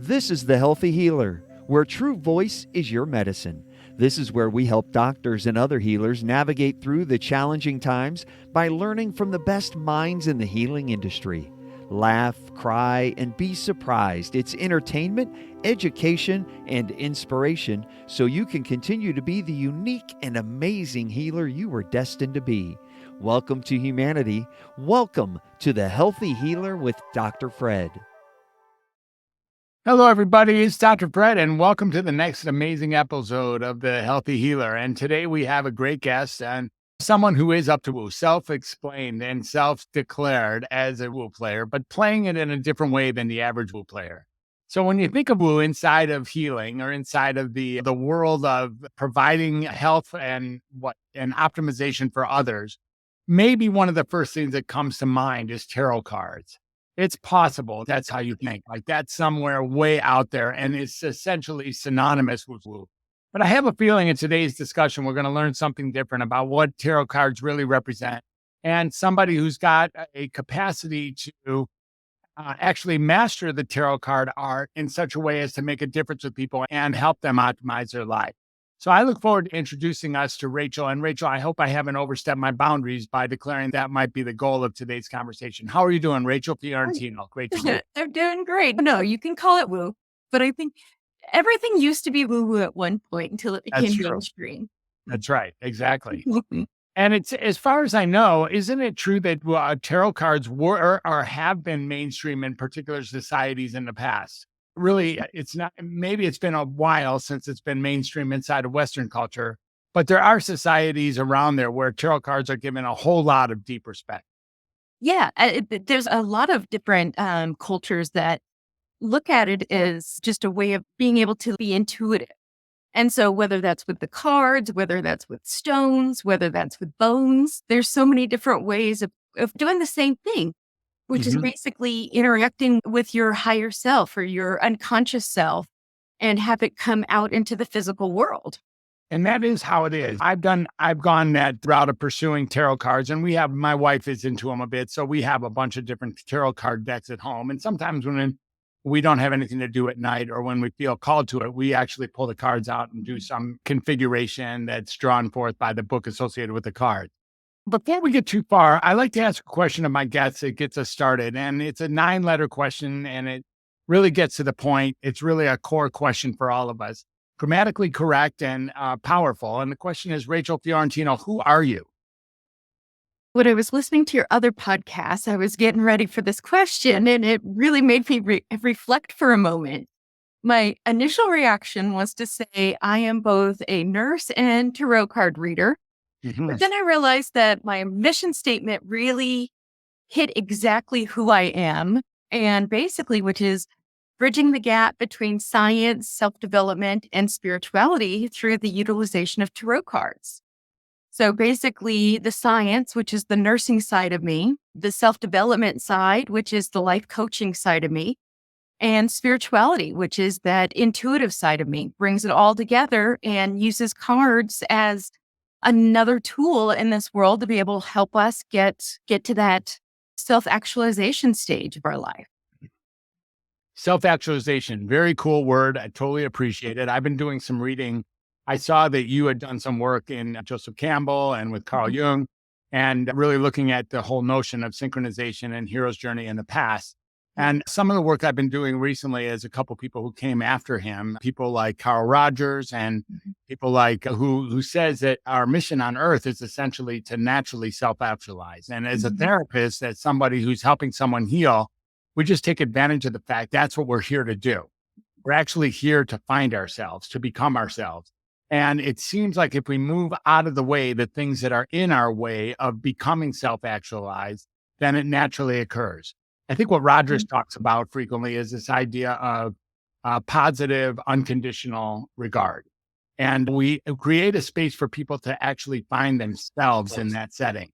This is The Healthy Healer, where true voice is your medicine. This is where we help doctors and other healers navigate through the challenging times by learning from the best minds in the healing industry. Laugh, cry, and be surprised. It's entertainment, education, and inspiration so you can continue to be the unique and amazing healer you were destined to be. Welcome to humanity. Welcome to The Healthy Healer with Dr. Fred. Hello, everybody. It's Dr. Fred, and welcome to the next amazing episode of The Healthy Healer. And today we have a great guest and someone who is up to woo, self-explained and self-declared as a woo player, but playing it in a different way than the average woo player. So when you think of woo inside of healing or inside of the world of providing health and optimization for others, maybe one of the first things that comes to mind is tarot cards. It's possible that's how you think, like that's somewhere way out there, and it's essentially synonymous with woo. But I have a feeling in today's discussion, we're going to learn something different about what tarot cards really represent, and somebody who's got a capacity to actually master the tarot card art in such a way as to make a difference with people and help them optimize their life. So I look forward to introducing us to Rachel. And Rachel, I hope I haven't overstepped my boundaries by declaring that might be the goal of today's conversation. How are you doing, Rachel Fiorentino? Great to see you. I'm doing great. No, you can call it woo, but I think everything used to be woo-woo at one point until it became mainstream. That's right. Exactly. And it's, as far as I know, isn't it true that tarot cards were or have been mainstream in particular societies in the past? Really, it's not, maybe it's been a while since it's been mainstream inside of Western culture, but there are societies around there where tarot cards are given a whole lot of deep respect. Yeah, there's a lot of different cultures that look at it as just a way of being able to be intuitive. And so whether that's with the cards, whether that's with stones, whether that's with bones, there's so many different ways of doing the same thing, which is basically interacting with your higher self or your unconscious self and have it come out into the physical world. And that is how it is. I've gone that route of pursuing tarot cards, and my wife is into them a bit. So we have a bunch of different tarot card decks at home. And sometimes when we don't have anything to do at night or when we feel called to it, we actually pull the cards out and do some configuration that's drawn forth by the book associated with the card. Before we get too far, I like to ask a question of my guests that gets us started. And it's a 9-letter question, and it really gets to the point. It's really a core question for all of us. Grammatically correct and powerful. And the question is, Rachel Fiorentino, who are you? When I was listening to your other podcast, I was getting ready for this question, and it really made me reflect for a moment. My initial reaction was to say I am both a nurse and tarot card reader. But then I realized that my mission statement really hit exactly who I am, and basically, which is bridging the gap between science, self-development, and spirituality through the utilization of tarot cards. So basically, the science, which is the nursing side of me, the self-development side, which is the life coaching side of me, and spirituality, which is that intuitive side of me, brings it all together and uses cards as another tool in this world to be able to help us get to that self-actualization stage of our life. Self-actualization, very cool word. I totally appreciate it. I've been doing some reading. I saw that you had done some work in Joseph Campbell and with Carl Jung, and really looking at the whole notion of synchronization and hero's journey in the past. And some of the work I've been doing recently is a couple people who came after him, people like Carl Rogers and people like who says that our mission on earth is essentially to naturally self-actualize. And as a therapist, as somebody who's helping someone heal, we just take advantage of the fact that's what we're here to do. We're actually here to find ourselves, to become ourselves. And it seems like if we move out of the way, the things that are in our way of becoming self-actualized, then it naturally occurs. I think what Rogers talks about frequently is this idea of positive, unconditional regard. And we create a space for people to actually find themselves in that setting.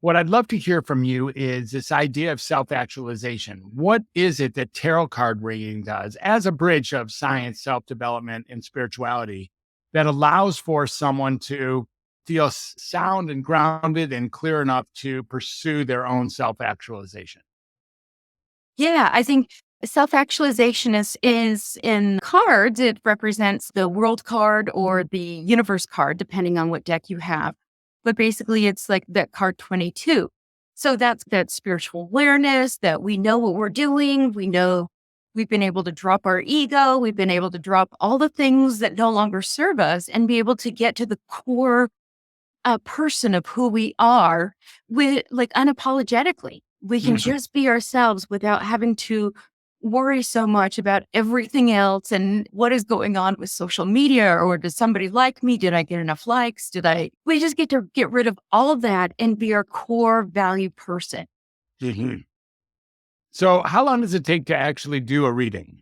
What I'd love to hear from you is this idea of self-actualization. What is it that tarot card reading does as a bridge of science, self-development, and spirituality that allows for someone to feel sound and grounded and clear enough to pursue their own self-actualization? Yeah, I think Self-actualization is in cards, it represents the world card or the universe card, depending on what deck you have. But basically, it's like that card 22. So that's that spiritual awareness that we know what we're doing. We know we've been able to drop our ego. We've been able to drop all the things that no longer serve us and be able to get to the core person of who we are with like unapologetically. We can just be ourselves without having to worry so much about everything else and what is going on with social media, or does somebody like me? Did I get enough likes? We just get to get rid of all of that and be our core value person. Mhm. So how long does it take to actually do a reading?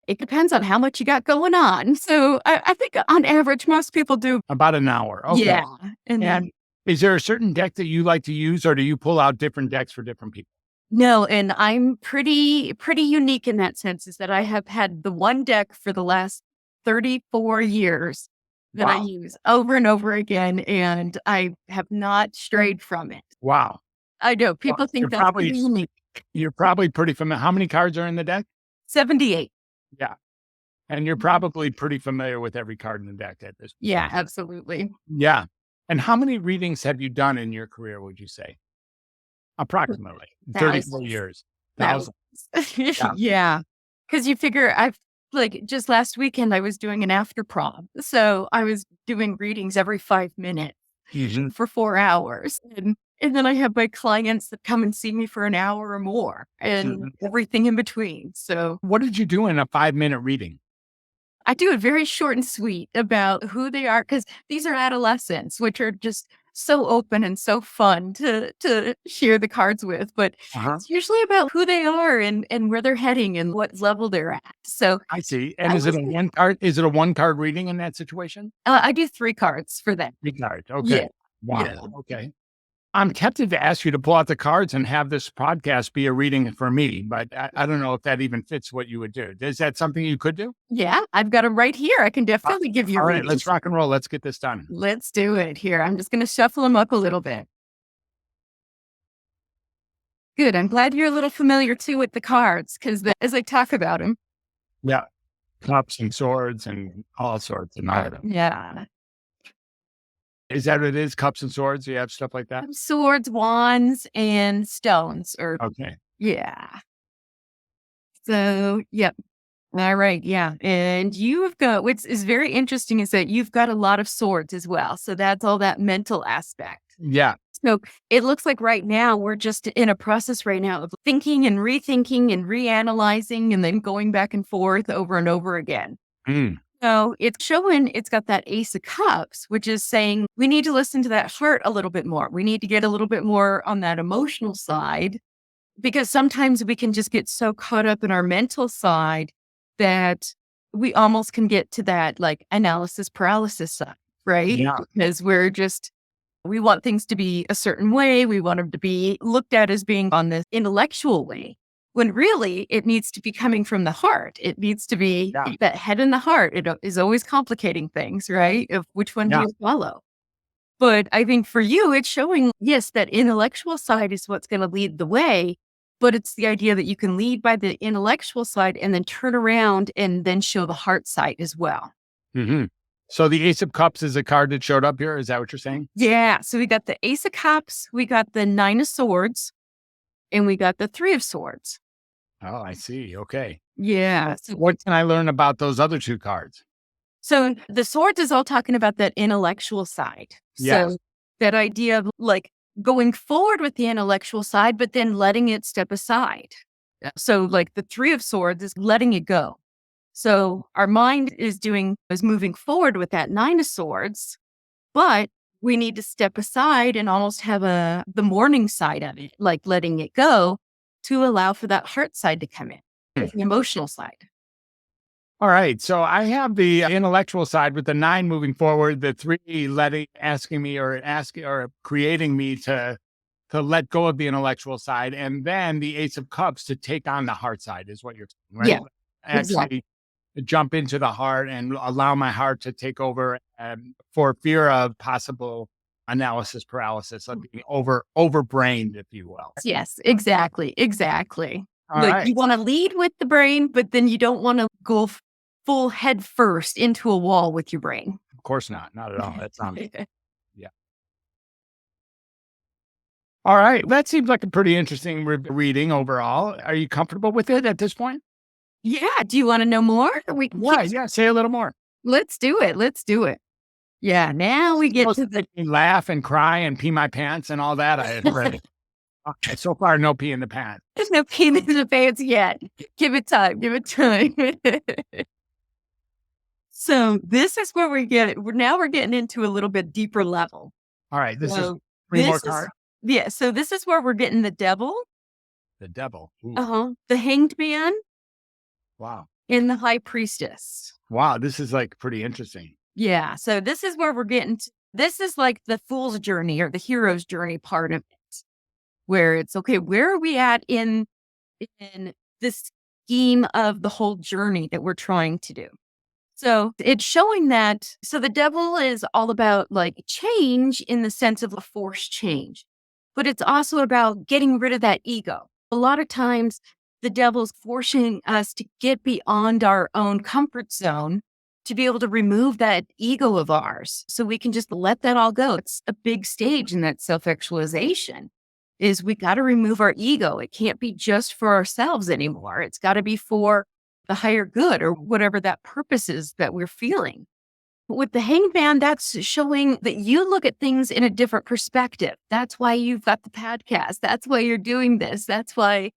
It depends on how much you got going on. So I think on average, most people do. About an hour. Okay. Yeah. And is there a certain deck that you like to use, or do you pull out different decks for different people? No, and I'm pretty unique in that sense, is that I have had the one deck for the last 34 years that I Wow. use over and over again, and I have not strayed from it. Wow. I know Well, people think that's pretty unique. you're probably pretty familiar. How many cards are in the deck? 78. Yeah. And you're probably pretty familiar with every card in the deck at this point. Yeah, absolutely. Yeah. And how many readings have you done in your career, would you say? Approximately 34 Thousands. years. Thousands. Yeah. Yeah. Because you figure like just last weekend, I was doing an after prom. So I was doing readings every 5 minutes Mhm. for 4 hours. And then I have my clients that come and see me for an hour or more and everything in between. So What did you do in a 5-minute reading? I do it very short and sweet about who they are, because these are adolescents, which are just so open and so fun to share the cards with. But it's usually about who they are and where they're heading and what level they're at. So I see. And I is it was a one card? Is it a one card reading in that situation? I do 3 cards for them. 3 cards. Yeah. Okay. Wow. Yeah. Okay. I'm tempted to ask you to pull out the cards and have this podcast be a reading for me, but I don't know if that even fits what you would do. Is that something you could do? Yeah, I've got them right here. I can definitely give you a All right, reading. let's rock and roll. Let's get this done. Let's do it here. I'm just going to shuffle them up a little bit. Good. I'm glad you're a little familiar too with the cards, because as I talk about them. Yeah. Cups and swords and all sorts and items. Yeah. Is that what it is? Cups and swords? You have stuff like that? Swords, wands, and stones. Okay. Yeah. So, yep. All right. Yeah. And you've got, which is very interesting, is that you've got a lot of swords as well. So that's all that mental aspect. Yeah. So it looks like right now we're just in a process right now of thinking and rethinking and reanalyzing and then going back and forth over and over again. Mm. So it's showing, it's got that Ace of Cups, which is saying we need to listen to that heart a little bit more. We need to get a little bit more on that emotional side, because sometimes we can just get so caught up in our mental side that we almost can get to that like analysis paralysis side, right? Yeah. Because we want things to be a certain way. We want them to be looked at as being on this intellectual way, when really it needs to be coming from the heart. It needs to be that head and the heart. It is always complicating things, right? Of which one do you follow? But I think for you, it's showing, yes, that intellectual side is what's going to lead the way. But it's the idea that you can lead by the intellectual side and then turn around and then show the heart side as well. Mm-hmm. So the Ace of Cups is a card that showed up here. Is that what you're saying? Yeah. So we got the Ace of Cups, we got the 9 of Swords, and we got the 3 of Swords. Oh, I see. Okay. Yeah. So What can I learn about those other 2 cards? So the swords is all talking about that intellectual side. Yes. So that idea of like going forward with the intellectual side, but then letting it step aside. So like the 3 of Swords is letting it go. So our mind is moving forward with that 9 of Swords, but we need to step aside and almost have the mourning side of it, like letting it go, to allow for that heart side to come in, the emotional side. All right. So I have the intellectual side with the 9 moving forward, the 3 asking me or creating me to let go of the intellectual side, and then the Ace of Cups to take on the heart side is what you're saying, right? Yeah, Actually exactly. jump into the heart and allow my heart to take over, for fear of possible analysis paralysis, of being overbrained, if you will. Yes, exactly. All Like right. you want to lead with the brain, but then you don't want to go full head first into a wall with your brain. Of course not. Not at all. That sounds, yeah. All right. That seems like a pretty interesting reading overall. Are you comfortable with it at this point? Yeah. Do you want to know more? We can Yeah. Yeah. Say a little more. let's do it. Let's do it. Yeah. Now we get to the Laugh and cry and pee my pants and all that. I had read. Okay, so far, no pee in the pants. there's no pee in the pants yet. Give it time. Give it time. So this is where we're getting into a little bit deeper level. All right. This is So three more this is cards. yeah. So this is where we're getting the devil, The devil. Ooh, the hanged man, wow. and the high priestess. Wow. This is like pretty interesting. Yeah. So this is where we're getting to, this is like the fool's journey or the hero's journey part of it, where it's okay, where are we at in this scheme of the whole journey that we're trying to do? So it's showing that, so the devil is all about like change in the sense of a forced change, but it's also about getting rid of that ego. A lot of times the devil's forcing us to get beyond our own comfort zone to be able to remove that ego of ours so we can just let that all go. It's a big stage in that self-actualization is we got to remove our ego. It can't be just for ourselves anymore. It's got to be for the higher good or whatever that purpose is that we're feeling. But with the hanged man, that's showing that you look at things in a different perspective. That's why you've got the podcast. That's why you're doing this. That's why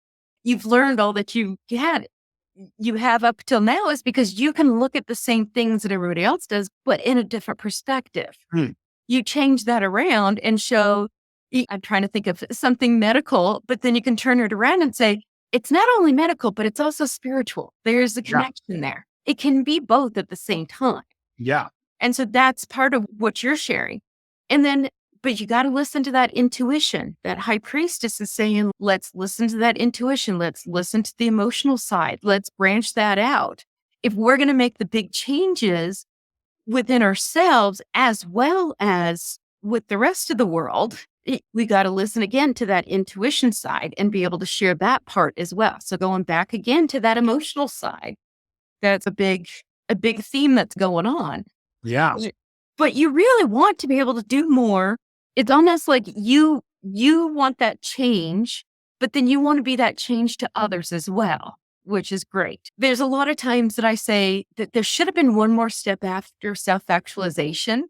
you've learned all that you have up till now is because you can look at the same things that everybody else does, but in a different perspective. You change that around and show, I'm trying to think of something medical, but then you can turn it around and say, it's not only medical, but it's also spiritual. There's a connection there. It can be both at the same time. Yeah. And so that's part of what you're sharing. And then, but you got to listen to that intuition. That high priestess is saying, let's listen to that intuition. Let's listen to the emotional side. Let's branch that out. If we're going to make the big changes within ourselves as well as with the rest of the world, we got to listen again to that intuition side and be able to share that part as well. So going back again to that emotional side, that's a big theme that's going on. Yeah. But you really want to be able to do more. It's almost like you want that change, but then you want to be that change to others as well, which is great. There's a lot of times that I say that there should have been one more step after self-actualization,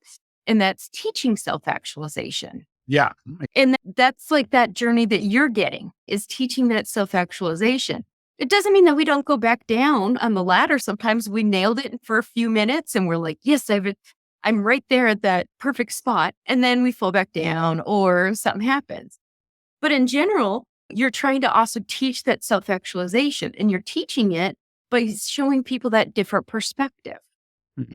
and that's teaching self-actualization. Yeah. And that's like that journey that you're getting is teaching that self-actualization. It doesn't mean that we don't go back down on the ladder. Sometimes we nailed it for a few minutes and we're like, yes, I'm right there at that perfect spot. And then we fall back down or something happens. But in general, you're trying to also teach that self-actualization and you're teaching it by showing people that different perspective.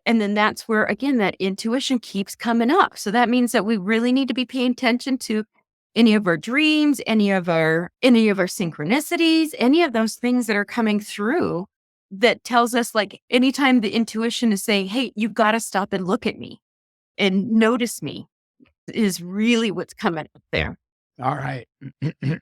And then that's where, again, that intuition keeps coming up. So that means that we really need to be paying attention to any of our dreams, any of our synchronicities, any of those things that are coming through that tells us, like, anytime the intuition is saying, hey, you've got to stop and look at me and notice me is really what's coming up there. All right.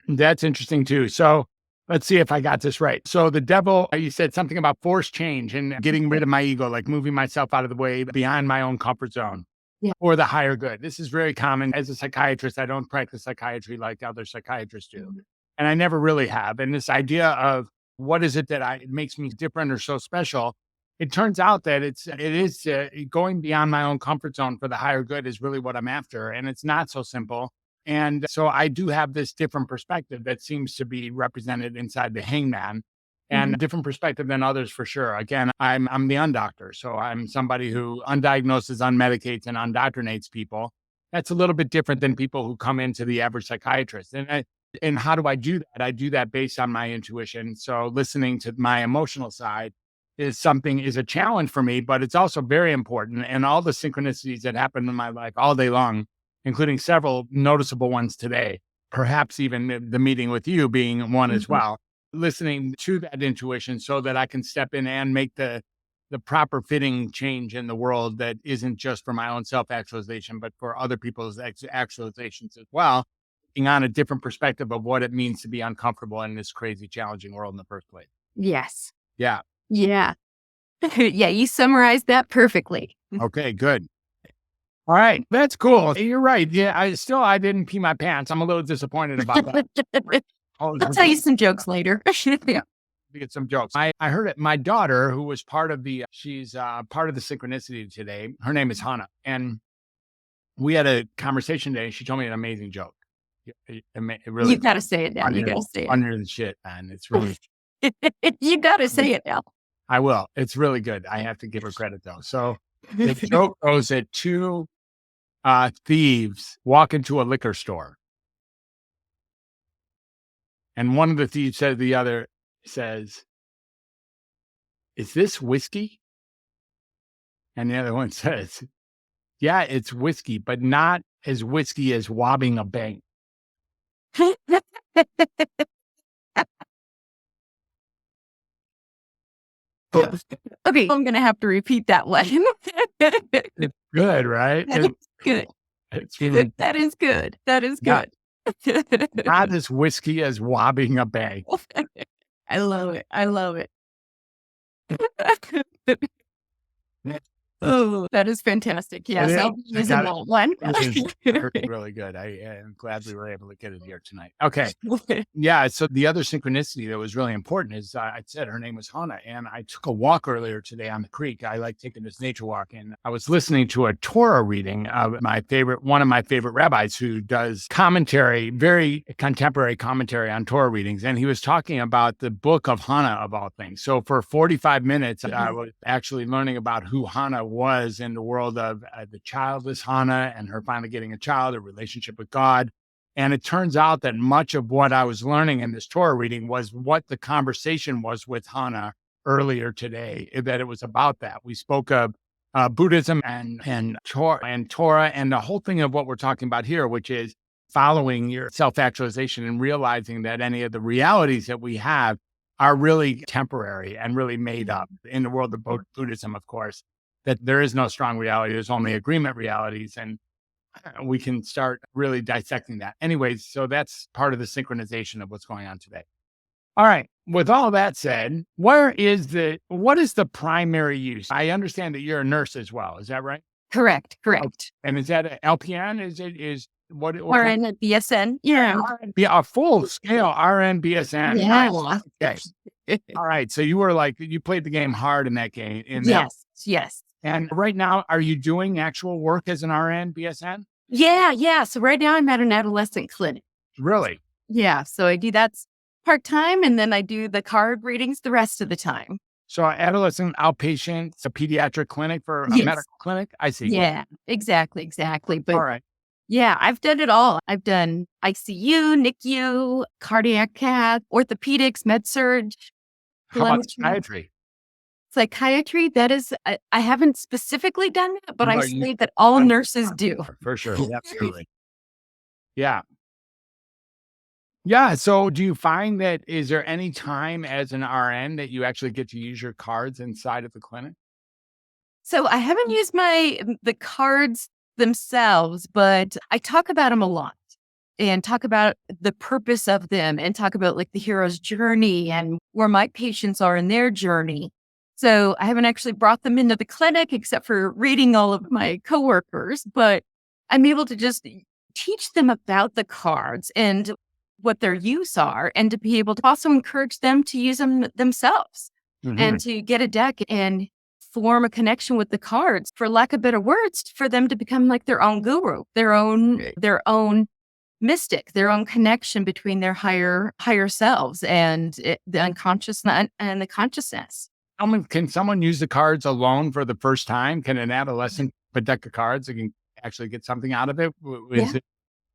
That's interesting too. So let's see if I got this right. So the devil, you said something about forced change and getting rid of my ego, like moving myself out of the way beyond my own comfort zone. Yeah. Or the higher good. This is very common. As a psychiatrist, I don't practice psychiatry like other psychiatrists do. And I never really have. And this idea of what is it that it makes me different or so special, it turns out that it is going beyond my own comfort zone for the higher good is really what I'm after. And it's not so simple. And so I do have this different perspective that seems to be represented inside the hangman and a different perspective than others for sure. Again, I'm the undoctor. So I'm somebody who undiagnoses, unmedicates, and undoctrinates people. That's a little bit different than people who come into the average psychiatrist. And how do I do that? I do that based on my intuition. So listening to my emotional side is a challenge for me, but it's also very important. And all the synchronicities that happen in my life all day long, including several noticeable ones today, perhaps even the meeting with you being one as well, listening to that intuition so that I can step in and make the proper fitting change in the world that isn't just for my own self-actualization, but for other people's actualizations as well, taking on a different perspective of what it means to be uncomfortable in this crazy, challenging world in the first place. Yes. Yeah. Yeah. Yeah, you summarized that perfectly. Okay, good. All right. That's cool. You're right. Yeah, I didn't pee my pants. I'm a little disappointed about that. I'll tell you some jokes later. Yeah. To get some jokes. I heard it. My daughter, who was part of she's part of the Synchronicity today. Her name is Hannah. And we had a conversation today. She told me an amazing joke. It really, You got to say it now. You got to say it. Under the shit, man. It's really, you got to say it now. I will. It's really good. I have to give her credit though. So the joke goes that two thieves walk into a liquor store. And one of the thieves said to the other, says, "Is this whiskey?" And the other one says, "Yeah, it's whiskey, but not as whiskey as robbing a bank." Okay, I'm going to have to repeat that one. It's good, right? It's good. It's really, That is good. That is good. not as whiskey as robbing a bank. I love it. I love it. Oh, that is fantastic. Yes, I'll be using that one. Really good. I am glad we were able to get it here tonight. Okay. Yeah. So the other synchronicity that was really important is I said her name was Hannah, and I took a walk earlier today on the creek. I like taking this nature walk, and I was listening to a Torah reading of one of my favorite rabbis who does commentary, very contemporary commentary on Torah readings. And he was talking about the book of Hannah of all things. So for 45 minutes, I was actually learning about who Hannah was in the world of the childless Hannah and her finally getting a child, a relationship with God. And it turns out that much of what I was learning in this Torah reading was what the conversation was with Hannah earlier today, that it was about that. We spoke of Buddhism and Torah and the whole thing of what we're talking about here, which is following your self-actualization and realizing that any of the realities that we have are really temporary and really made up in the world of Buddhism, of course. That there is no strong reality. There's only agreement realities. And we can start really dissecting that. Anyways, so that's part of the synchronization of what's going on today. All right. With all that said, what is the primary use? I understand that you're a nurse as well. Is that right? Correct. And is that an LPN? What RN and BSN? Yeah. A full scale RN BSN. Yeah. Okay. All right. So you played the game hard in that game. Yes. And right now, are you doing actual work as an RN BSN? Yeah. So right now I'm at an adolescent clinic. Really? Yeah. So I do that part-time, and then I do the card readings the rest of the time. So adolescent outpatient, it's a pediatric clinic for a medical clinic? I see. Yeah, exactly. But all right. Yeah, I've done it all. I've done ICU, NICU, cardiac cath, orthopedics, med-surg. How about psychiatry? Psychiatry, that is, I haven't specifically done that, but I say that all nurses do. For sure. Absolutely. Yeah. Yeah. So do you find is there any time as an RN that you actually get to use your cards inside of the clinic? So I haven't used the cards themselves, but I talk about them a lot and talk about the purpose of them and talk about like the hero's journey and where my patients are in their journey. So I haven't actually brought them into the clinic except for reading all of my coworkers, but I'm able to just teach them about the cards and what their use are, and to be able to also encourage them to use them themselves and to get a deck and form a connection with the cards, for lack of better words, for them to become like their own guru, their own mystic, their own connection between their higher selves and the unconscious and the consciousness. Can someone use the cards alone for the first time? Can an adolescent put a deck of cards and can actually get something out of it?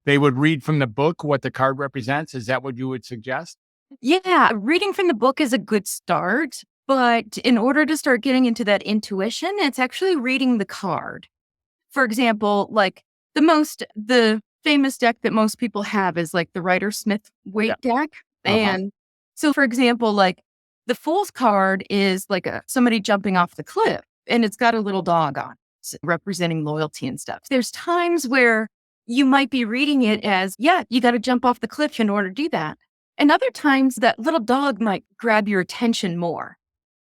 They would read from the book what the card represents? Is that what you would suggest? Yeah, reading from the book is a good start. But in order to start getting into that intuition, it's actually reading the card. For example, like the famous deck that most people have is like the Rider-Smith-Waite deck. And so, for example, like the Fool's card is like somebody jumping off the cliff, and it's got a little dog on it, representing loyalty and stuff. There's times where you might be reading it as, yeah, you got to jump off the cliff in order to do that. And other times that little dog might grab your attention more.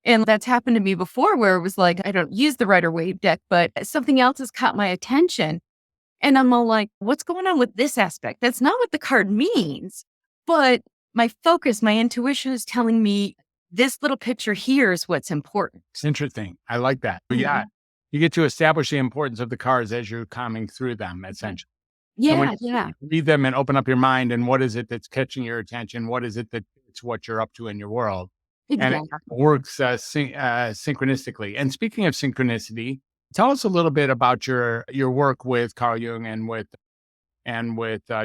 And that's happened to me before where it was like, I don't use the Rider-Waite deck, but something else has caught my attention. And I'm all like, what's going on with this aspect? That's not what the card means. But my focus, my intuition is telling me this little picture here is what's important. It's interesting. I like that. But yeah, you get to establish the importance of the cards as you're coming through them, essentially. Yeah, You read them and open up your mind, and what is it that's catching your attention? What is it that it's what you're up to in your world? exactly. And it works synchronistically. And speaking of synchronicity, tell us a little bit about your work with Carl Jung and with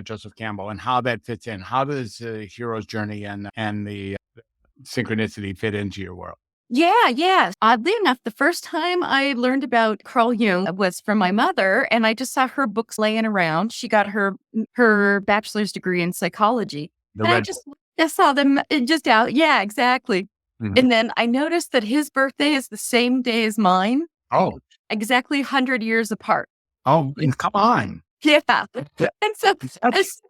Joseph Campbell, and how that fits in. How does the hero's journey and the synchronicity fit into your world? Yeah. Oddly enough, the first time I learned about Carl Jung was from my mother, and I just saw her books laying around. She got her bachelor's degree in psychology. The And I red just saw them just out. Yeah, exactly. Mhm. And then I noticed that his birthday is the same day as mine, Oh, exactly 100 years apart. and come on. Yeah. And so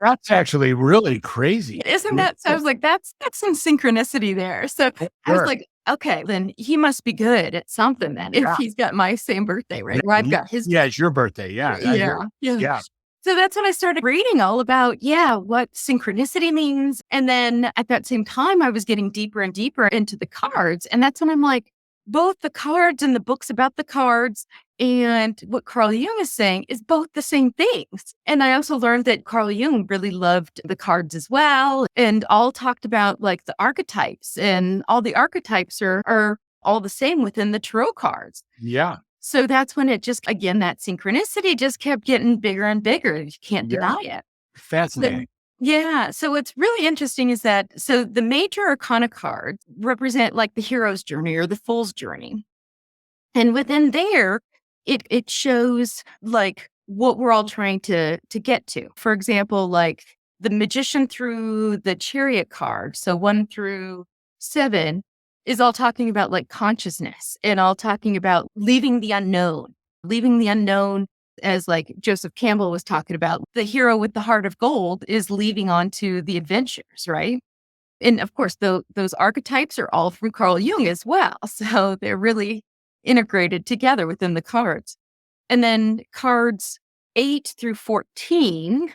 That's actually really crazy. isn't that, so I was like, that's some synchronicity there. So I was Sure. like, okay, then he must be good at something then if Yeah. he's got my same birthday, right? Where I've got his. Yeah, it's your birthday. Yeah. Yeah. Yeah. So that's when I started reading all about, what synchronicity means. And then at that same time, I was getting deeper and deeper into the cards. And that's when I'm like, both the cards and the books about the cards and what Carl Jung is saying is both the same things. And I also learned that Carl Jung really loved the cards as well, and all talked about like the archetypes, and all the archetypes are all the same within the tarot cards. Yeah. So that's when it just, again, that synchronicity just kept getting bigger and bigger. You can't Yeah. deny it. Fascinating. Yeah. So what's really interesting is that, so the major arcana cards represent like the hero's journey or the fool's journey. And within there, it shows like what we're all trying to get to. For example, like the magician through the chariot card. So 1 through 7 is all talking about like consciousness and all talking about leaving the unknown, as like Joseph Campbell was talking about. The hero with the heart of gold is leaving onto the adventures, right? And of course, those archetypes are all from Carl Jung as well. So they're really integrated together within the cards. And then cards 8 through 14,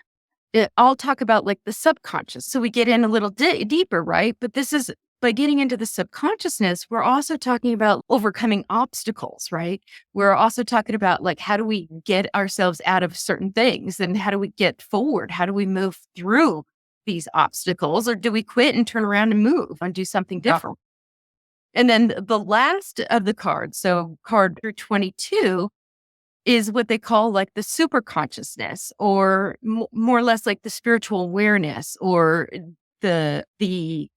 it all talk about like the subconscious. So we get in a little deeper, right? But this is, by getting into the subconsciousness, we're also talking about overcoming obstacles, right? We're also talking about like, how do we get ourselves out of certain things, and how do we get forward? How do we move through these obstacles, or do we quit and turn around and move and do something different? And then the last of the cards, so card through 22, is what they call like the superconsciousness, or more or less like the spiritual awareness, or the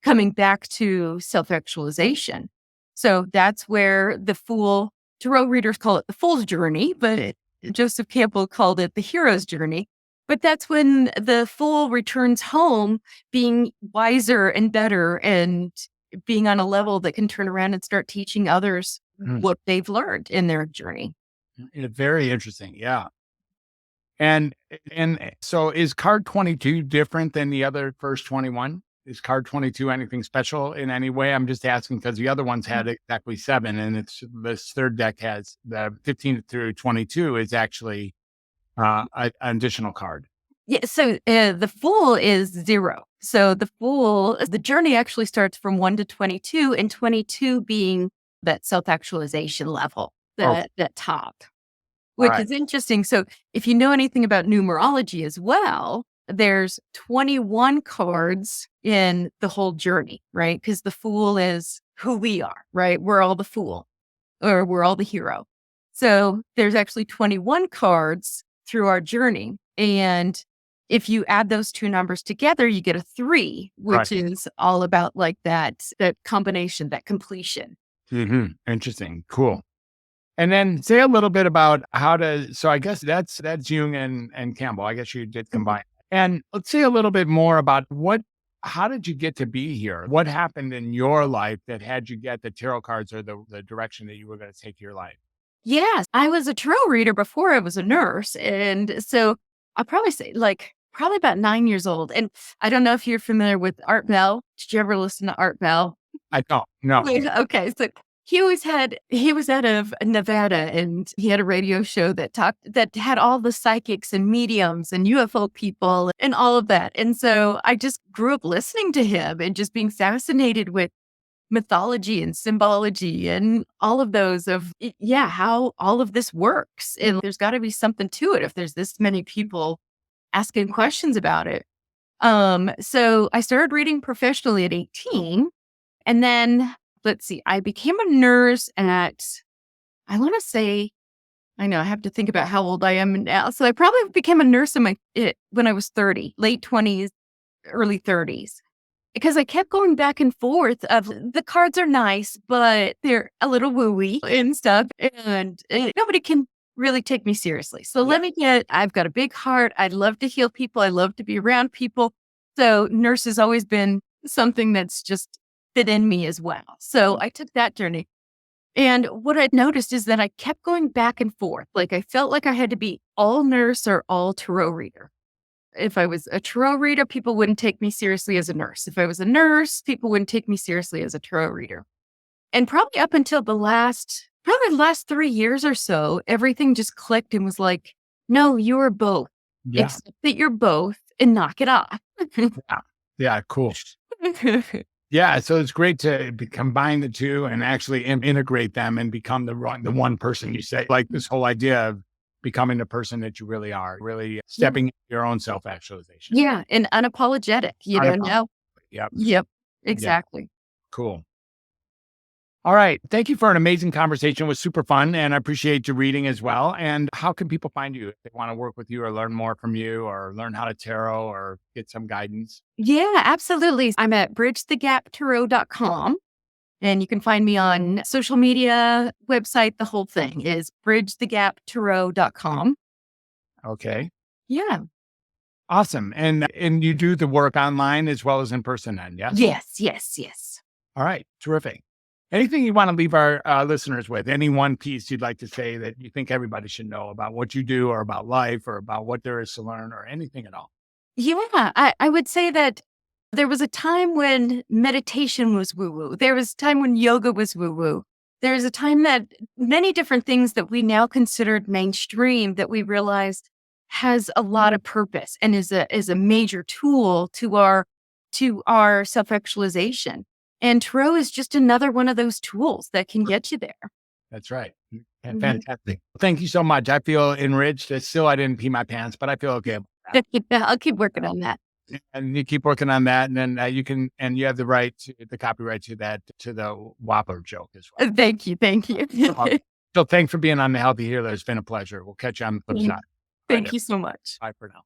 coming back to self-actualization. So that's where the fool, tarot readers call it the fool's journey, but Joseph Campbell called it the hero's journey. But that's when the fool returns home being wiser and better, and being on a level that can turn around and start teaching others what they've learned in their journey. Very interesting. Yeah. And so is card 22 different than the other first 21? Is card 22 anything special in any way? I'm just asking because the other ones had exactly 7, and it's this third deck has the 15 through 22 is actually an additional card. Yeah. So the fool is 0. So the journey actually starts from 1 to 22, and 22 being that self-actualization level, that top, which is interesting. So if you know anything about numerology as well, there's 21 cards in the whole journey, right? Because the fool is who we are, right? We're all the fool, or we're all the hero. So there's actually 21 cards through our journey. And if you add those two numbers together, you get a 3, which is all about like that combination, that completion. Interesting. Cool. And then say a little bit about so I guess that's Jung and Campbell. I guess you did combine. And let's say a little bit more about how did you get to be here? What happened in your life that had you get the tarot cards, or the direction that you were going to take your life? Yes, I was a tarot reader before I was a nurse. And so I'll probably say probably about 9 years old. And I don't know if you're familiar with Art Bell. Did you ever listen to Art Bell? I don't. No. Okay. So he was out of Nevada, and he had a radio show that had all the psychics and mediums and UFO people and all of that. And so I just grew up listening to him and just being fascinated with mythology and symbology and all of those how all of this works. And there's got to be something to it if there's this many people asking questions about it. So I started reading professionally at 18. And then, let's see, I became a nurse at, I want to say, I know I have to think about how old I am now. So I probably became a nurse when I was 30, late 20s, early 30s. Because I kept going back and forth of the cards are nice, but they're a little woo-y and stuff. And nobody can really take me seriously. So I've got a big heart. I love to heal people. I love to be around people. So nurse has always been something that's just fit in me as well. So I took that journey. And what I'd noticed is that I kept going back and forth. Like I felt like I had to be all nurse or all tarot reader. If I was a tarot reader, people wouldn't take me seriously as a nurse. If I was a nurse, people wouldn't take me seriously as a tarot reader. And probably up until the last 3 years or so, everything just clicked and was like, no, you're both. Yeah. Accept that you're both and knock it off. Yeah. Cool. Yeah. So it's great to combine the two and actually integrate them and become the one person you say, like this whole idea of becoming the person that you really are, really stepping into your own self-actualization. Yeah. And unapologetic, know? Yep. Exactly. Yeah. Cool. All right. Thank you for an amazing conversation. It was super fun, and I appreciate your reading as well. And how can people find you if they want to work with you or learn more from you or learn how to tarot or get some guidance? Yeah, absolutely. I'm at bridgethegaptarot.com. And you can find me on social media, website, the whole thing is bridgethegaptarot.com. Okay. Yeah. Awesome. And you do the work online as well as in person then, yes? Yes. All right. Terrific. Anything you want to leave our listeners with? Any one piece you'd like to say that you think everybody should know about what you do or about life or about what there is to learn or anything at all? Yeah, I would say that there was a time when meditation was woo-woo. There was a time when yoga was woo-woo. There was a time that many different things that we now considered mainstream that we realized has a lot of purpose and is a major tool to our self-actualization. And tarot is just another one of those tools that can get you there. That's right. Fantastic. Thank you so much. I feel enriched. Still, I didn't pee my pants, but I feel okay. I'll keep working on that. And you keep working on that, and then you can, and you have the copyright to the Whopper joke as well. Thank you. So thanks for being on the Healthy Healer. It's been a pleasure. We'll catch you on the flip side. Thank you so much. Bye for now.